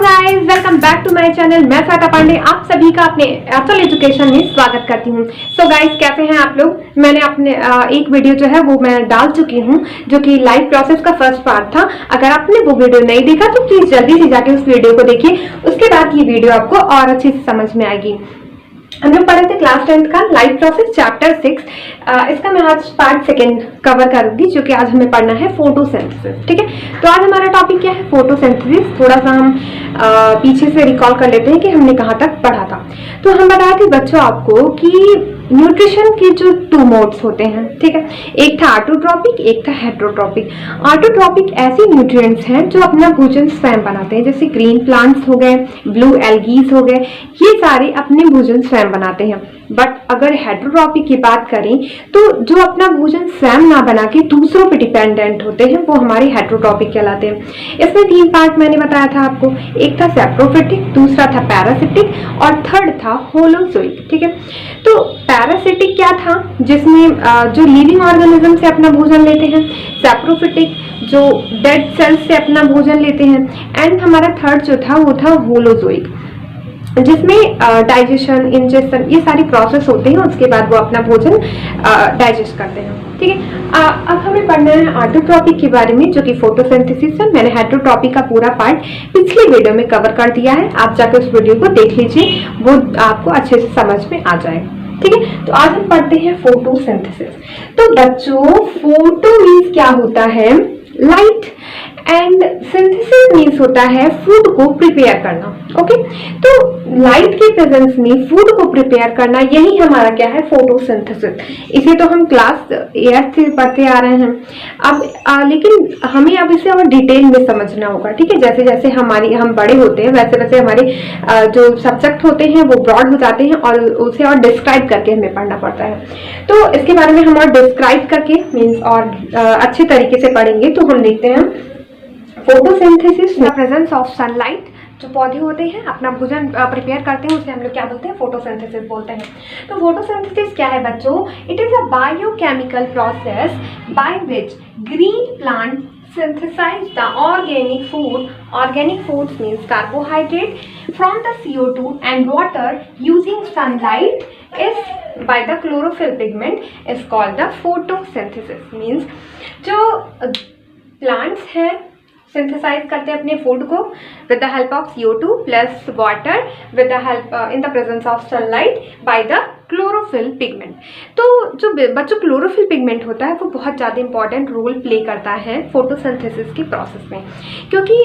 Guys, welcome back to my channel. मैं श्वेता पांडे आप सभी का अपने एचएल एजुकेशन में स्वागत करती हूँ। सो गाइस, कैसे हैं आप लोग? मैंने अपने एक वीडियो जो है वो मैं डाल चुकी हूँ, जो कि लाइफ प्रोसेस का फर्स्ट पार्ट था। अगर आपने वो वीडियो नहीं देखा तो प्लीज जल्दी से जाके उस वीडियो को देखिए, उसके बाद ये वीडियो आपको और अच्छे से समझ में आएगी। हम लोग पढ़े थे क्लास 10 का लाइफ प्रोसेस चैप्टर 6। इसका मैं आज पार्ट सेकेंड कवर करूंगी, जो कि आज हमें पढ़ना है फोटोसिंथेसिस। ठीक है, तो आज हमारा टॉपिक क्या है? फोटोसिंथेसिस। थोड़ा सा हम पीछे से रिकॉल कर लेते हैं कि हमने कहाँ तक पढ़ा था। तो हम बताए थे बच्चों आपको कि न्यूट्रिशन के जो 2 मोड्स होते हैं, ठीक है, एक था ऑटोट्रॉपिक, एक था हेटेरोट्रॉपिक। ऑटोट्रॉपिक ऐसे न्यूट्रिएंट्स हैं जो अपना भोजन स्वयं बनाते हैं, जैसे ग्रीन प्लांट्स हो गए, ब्लू एल्गीज हो गए, ये सारे अपने भोजन स्वयं बनाते हैं। बट अगर हेटेरोट्रॉपिक की बात करें तो जो अपना भोजन स्वयं ना बना के दूसरों पे डिपेंडेंट होते हैं, वो हमारे हेटेरोट्रॉपिक कहलाते हैं। इसमें 3 पार्ट मैंने बताया था आपको, एक था सैप्रोफिटिक, दूसरा था पैरासिटिक और थर्ड था होलोजोइक। ठीक है, तो पैरासिटिक क्या था? जिसमें जो लिविंग ऑर्गेनिज्म से अपना भोजन लेते हैं, सैप्रोफिटिक जो डेड सेल्स से अपना भोजन लेते हैं, एंड हमारा थर्ड जो था वो था होलोजोइक, जिसमें डाइजेशन, इंजेशन, ये सारी प्रोसेस होते हैं, उसके बाद वो अपना भोजन डाइजेस्ट करते हैं। ठीक है, अब हमें पढ़ना है ऑटोट्रॉपिक के बारे में, जो कि फोटोसिंथेसिस है। मैंने हेटेरोट्रॉपिक का पूरा पार्ट पिछले वीडियो में कवर कर दिया है, आप जाकर उस वीडियो को देख लीजिए, वो आपको अच्छे से समझ में आ जाएगा। ठीक है, तो आज हम पढ़ते हैं फोटोसिंथेसिस। तो बच्चों, फोटो मीन्स क्या होता है? लाइट, एंड सिंथेसिस मीन्स होता है फूड को प्रिपेयर करना। ओके, तो लाइट के प्रेजेंस में फूड को प्रिपेयर करना, यही हमारा क्या है? फोटोसिंथेसिस। इसे तो हम क्लास 8 से पढ़ते आ रहे हैं अब, लेकिन हमें अब इसे और डिटेल में समझना होगा। ठीक है, जैसे जैसे हम बड़े होते हैं, वैसे वैसे हमारे जो सब्जेक्ट होते हैं वो ब्रॉड हो जाते हैं और उसे और डिस्क्राइब करके हमें पढ़ना पड़ता है। तो इसके बारे में हम और डिस्क्राइब करके मीन्स और अच्छे तरीके से पढ़ेंगे। तो हम देखते हैं फोटोसिंथेसिस, प्रेजेंस ऑफ सनलाइट। जो पौधे होते हैं अपना भोजन प्रिपेयर करते हैं, उसे हम लोग क्या बोलते हैं? फोटोसिंथेसिस बोलते हैं। तो फोटोसिंथेसिस क्या है बच्चों? It is a biochemical process by which green plant synthesize the organic food. Organic foods means carbohydrate from the CO2 and water using sunlight is by the chlorophyll pigment is called the photosynthesis. Means जो plants हैं synthesise करते हैं अपने food को with the help of CO2 plus water with the help in the presence of sunlight by the chlorophyll pigment. तो जो बच्चों chlorophyll pigment होता है वो बहुत ज़्यादा इंपॉर्टेंट रोल प्ले करता है फोटोसिंथेसिस के प्रोसेस में, क्योंकि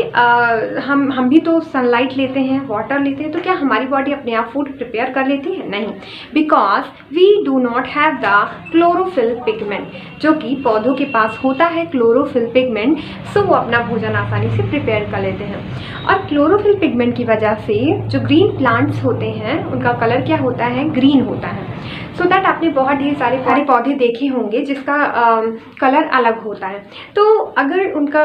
हम भी तो सनलाइट लेते हैं, वाटर लेते हैं, तो क्या हमारी बॉडी अपने आप फूड प्रिपेयर कर लेती है? नहीं, because we do not have the chlorophyll pigment, जो कि पौधों के पास होता है क्लोरोफिल पिगमेंट, सो वो अपना भोजन आसानी से प्रिपेयर कर लेते हैं। और क्लोरोफिल पिगमेंट की वजह से जो ग्रीन प्लांट्स होते हैं उनका कलर क्या होता है? ग्रीन होता है। सो दैट आपने बहुत ढेर सारे पौधे देखे होंगे जिसका कलर अलग होता है। तो अगर उनका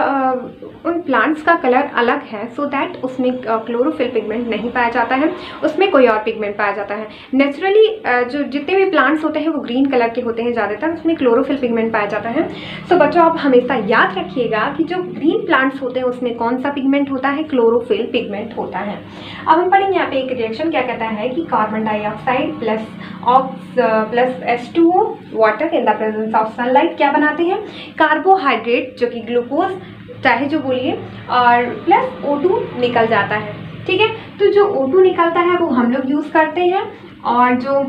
उन प्लांट्स का कलर अलग है, सो दैट उसमें क्लोरोफिल पिगमेंट नहीं पाया जाता है, उसमें कोई और पिगमेंट पाया जाता है। नेचुरली जो जितने भी प्लांट्स होते हैं वो ग्रीन कलर के होते हैं ज़्यादातर, उसमें क्लोरोफिल पिगमेंट पाया जाता है। सो बच्चों, आप हमेशा याद रखिएगा कि जो ग्रीन प्लांट्स होते हैं उसमें कौन सा पिगमेंट होता है? क्लोरोफिल पिगमेंट होता है। अब हम पढ़ेंगे यहाँ पे एक रिएक्शन क्या कहता है कि carbon dioxide plus H2O water in the presence of sunlight क्या बनाते हैं? कार्बोहाइड्रेट, जो कि ग्लूकोज चाहे जो बोलिए, और प्लस O2 निकल जाता है। ठीक है, तो जो O2 निकलता है वो हम लोग यूज़ करते हैं, और जो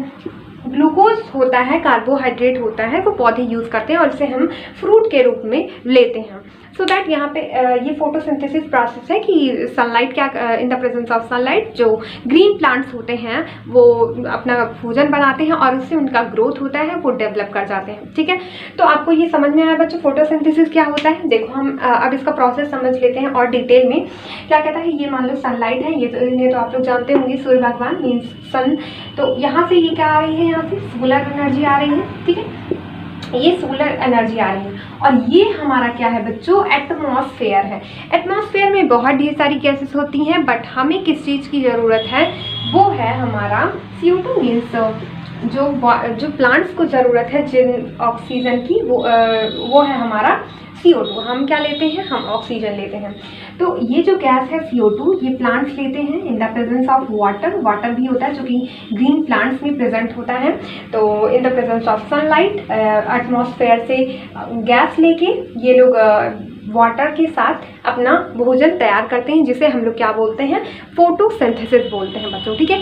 ग्लूकोज होता है, कार्बोहाइड्रेट होता है, वो पौधे यूज़ करते हैं और इसे हम फ्रूट के रूप में लेते हैं। सो दैट यहाँ पे ये फोटोसिंथेसिस प्रोसेस है कि सनलाइट क्या in the presence of sunlight जो ग्रीन प्लांट्स होते हैं वो अपना भोजन बनाते हैं और उससे उनका ग्रोथ होता है, वो डेवलप कर जाते हैं। ठीक है, तो आपको ये समझ में आया बच्चों फोटोसिंथेसिस क्या होता है? देखो, हम अब इसका प्रोसेस समझ लेते हैं और डिटेल में। क्या कहता है? ये मान लो सनलाइट है, ये तो आप लोग जानते होंगे, सूर्य भगवान मीन्स सन। तो यहाँ से ये क्या आ रही है? यहाँ से सोलर एनर्जी आ रही है। ठीक है, ये सोलर एनर्जी आ रही है, और ये हमारा क्या है बच्चों? एटमॉस्फेयर है। एटमॉस्फेयर में बहुत ढेर सारी गैसेस होती हैं, बट हमें किस चीज़ की ज़रूरत है? वो है हमारा CO2 मीन्स जो प्लांट्स को ज़रूरत है जिन ऑक्सीजन की, वो है हमारा CO2। हम क्या लेते हैं, हम ऑक्सीजन लेते हैं। तो ये जो गैस है CO2, ये प्लांट्स लेते हैं in the presence of water. Water भी होता है जो कि ग्रीन प्लांट्स में प्रेजेंट होता है। तो in the presence of sunlight, atmosphere से गैस लेके ये लोग वाटर के साथ अपना भोजन तैयार करते हैं, जिसे हम लोग क्या बोलते हैं, फोटोसिंथेसिस बोलते हैं बच्चों। ठीक है,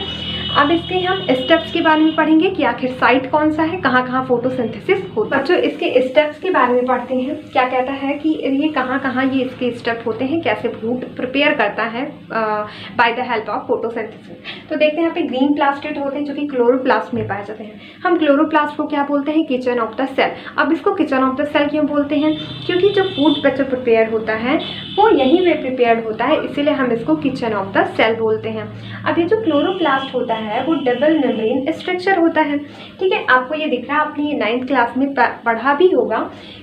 अब इसके हम स्टेप्स के बारे में पढ़ेंगे कि आखिर साइट कौन सा है, कहाँ कहाँ फोटोसिंथेसिस होता है। बच्चों इसके स्टेप्स के बारे में पढ़ते हैं। क्या कहता है कि ये कहाँ कहाँ ये इसके स्टेप होते हैं, कैसे फूड प्रिपेयर करता है by the help of photosynthesis. तो देखते हैं यहाँ पे ग्रीन प्लास्टिड होते हैं जो कि क्लोरोप्लास्ट में पाए जाते हैं। हम क्लोरोप्लास्ट को क्या बोलते हैं, किचन ऑफ द सेल। अब इसको किचन ऑफ द सेल क्यों बोलते हैं, क्योंकि जो फूड बच्चों प्रिपेयर होता है वो यहीं पे प्रिपेयर होता है, इसीलिए हम इसको किचन ऑफ द सेल बोलते हैं। अब ये जो क्लोरोप्लास्ट होता है वो डबल मेम्ब्रेन स्ट्रक्चर होता है। ठीक है, आपको ये दिख रहा है, आपने ये 9th क्लास में पढ़ा भी होगा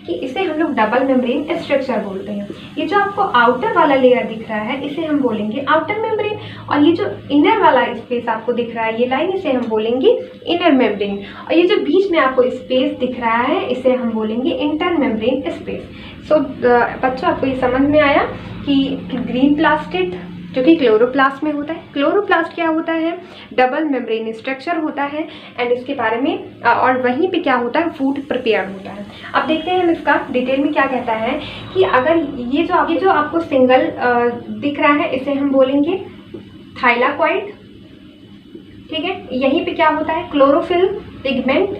कि इसे हम लोग डबल मेम्ब्रेन स्ट्रक्चर बोलते हैं। ये जो आपको आउटर वाला लेयर दिख रहा है इसे हम बोलेंगे आउटर मेम्ब्रेन, और ये जो इनर वाला स्पेस आपको दिख रहा है ये लाइन, इसे हम बोलेंगे इनर मेम्ब्रेन, और ये जो बीच में आपको स्पेस दिख रहा है इसे हम बोलेंगे इंटर मेम्ब्रेन स्पेस। सो बच्चों आपको ये समझ में आया कि ग्रीन प्लास्टिड जो कि क्लोरोप्लास्ट में होता है। क्लोरोप्लास्ट क्या होता है, डबल मेम्ब्रेन स्ट्रक्चर होता है, एंड इसके बारे में और वहीं पे क्या होता है, फूड प्रिपेयर होता है। अब देखते हैं हम इसका डिटेल में क्या कहता है कि अगर ये जो आपको सिंगल दिख रहा है इसे हम बोलेंगे थाइलाकॉइड। ठीक है, यहीं पे क्या होता है, क्लोरोफिल पिगमेंट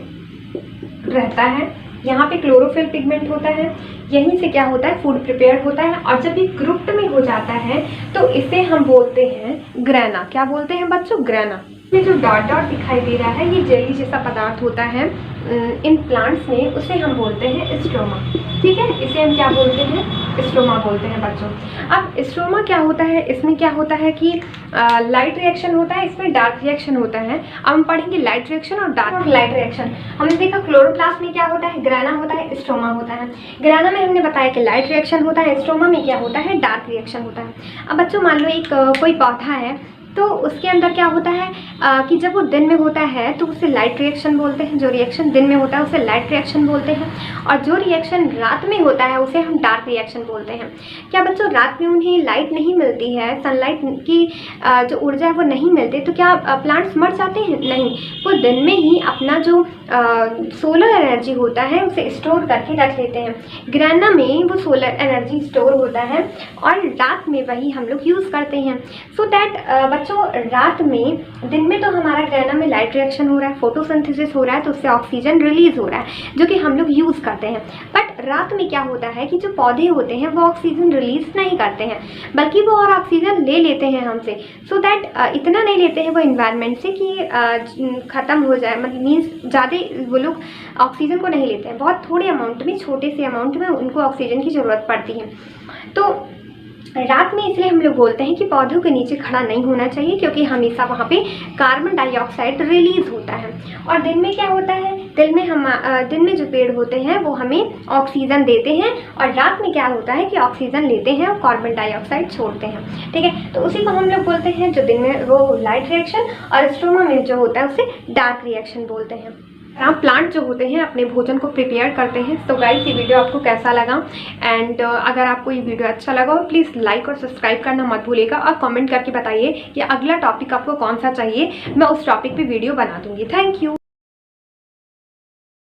रहता है, यहाँ पे क्लोरोफिल पिगमेंट होता है, यहीं से क्या होता है, फूड प्रिपेयर होता है। और जब ये ग्रुप्ड में हो जाता है तो इसे हम बोलते हैं ग्रेना। क्या बोलते हैं बच्चों, ग्रेना। ये जो डॉट डॉट दिखाई दे रहा है ये जेली जैसा पदार्थ होता है इन प्लांट्स में, उसे हम बोलते हैं स्ट्रोमा। ठीक है, इसे हम क्या बोलते हैं, स्ट्रोमा बोलते हैं बच्चों। अब स्ट्रोमा क्या होता है, इसमें क्या होता है कि लाइट रिएक्शन होता है, इसमें डार्क रिएक्शन होता है। अब हम पढ़ेंगे लाइट रिएक्शन और डार्क लाइट रिएक्शन। हमने देखा क्लोरोप्लास्ट में क्या होता है, ग्रेना होता है, स्ट्रोमा होता है। ग्रेना में हमने बताया कि लाइट रिएक्शन होता है, स्ट्रोमा में क्या होता है, डार्क रिएक्शन होता है। अब बच्चों मान लो एक कोई पौधा है, तो उसके अंदर क्या होता है कि जब वो दिन में होता है तो उसे लाइट रिएक्शन बोलते हैं, जो रिएक्शन दिन में होता है उसे लाइट रिएक्शन बोलते हैं, और जो रिएक्शन रात में होता है उसे हम डार्क रिएक्शन बोलते हैं। क्या बच्चों रात में उन्हें लाइट नहीं मिलती है, सनलाइट की जो ऊर्जा है वो नहीं मिलती, तो क्या प्लांट्स मर जाते हैं? नहीं, वो दिन में ही अपना जो सोलर एनर्जी होता है उसे स्टोर करके रख लेते हैं। ग्रेना में वो सोलर एनर्जी स्टोर होता है और रात में वही हम लोग यूज़ करते हैं। सो दैट बच्चों रात में, दिन में तो हमारा ग्रेना में लाइट रिएक्शन हो रहा है, फोटोसिंथेसिस हो रहा है, तो उससे ऑक्सीजन रिलीज हो रहा है जो कि हम लोग यूज़ करते हैं। बट रात में क्या होता है कि जो पौधे होते हैं वो ऑक्सीजन रिलीज नहीं करते हैं, बल्कि वो और ऑक्सीजन ले लेते हैं हमसे। सो दैट इतना नहीं लेते हैं वो इन्वायरमेंट से कि ख़त्म हो जाए, मतलब मीन्स ज़्यादा वो लोग ऑक्सीजन को नहीं लेते हैं, बहुत थोड़े अमाउंट में, छोटे से अमाउंट में उनको ऑक्सीजन की ज़रूरत पड़ती है। तो रात में इसलिए हम लोग बोलते हैं कि पौधों के नीचे खड़ा नहीं होना चाहिए, क्योंकि हमेशा वहाँ पे कार्बन डाइऑक्साइड रिलीज होता है। और दिन में क्या होता है, दिन में जो पेड़ होते हैं वो हमें ऑक्सीजन देते हैं, और रात में क्या होता है कि ऑक्सीजन लेते हैं और कार्बन डाइऑक्साइड छोड़ते हैं। ठीक है, तो उसी को हम लोग बोलते हैं, जो दिन में वो लाइट रिएक्शन, और स्ट्रोमा में जो होता है उसे डार्क रिएक्शन बोलते हैं। प्लांट जो होते हैं अपने भोजन को प्रिपेयर करते हैं। तो गाइस ये वीडियो आपको कैसा लगा, एंड अगर आपको ये वीडियो अच्छा लगा हो प्लीज़ लाइक और सब्सक्राइब करना मत भूलिएगा, और कमेंट करके बताइए कि अगला टॉपिक आपको कौन सा चाहिए, मैं उस टॉपिक पे वीडियो बना दूंगी। Thank you.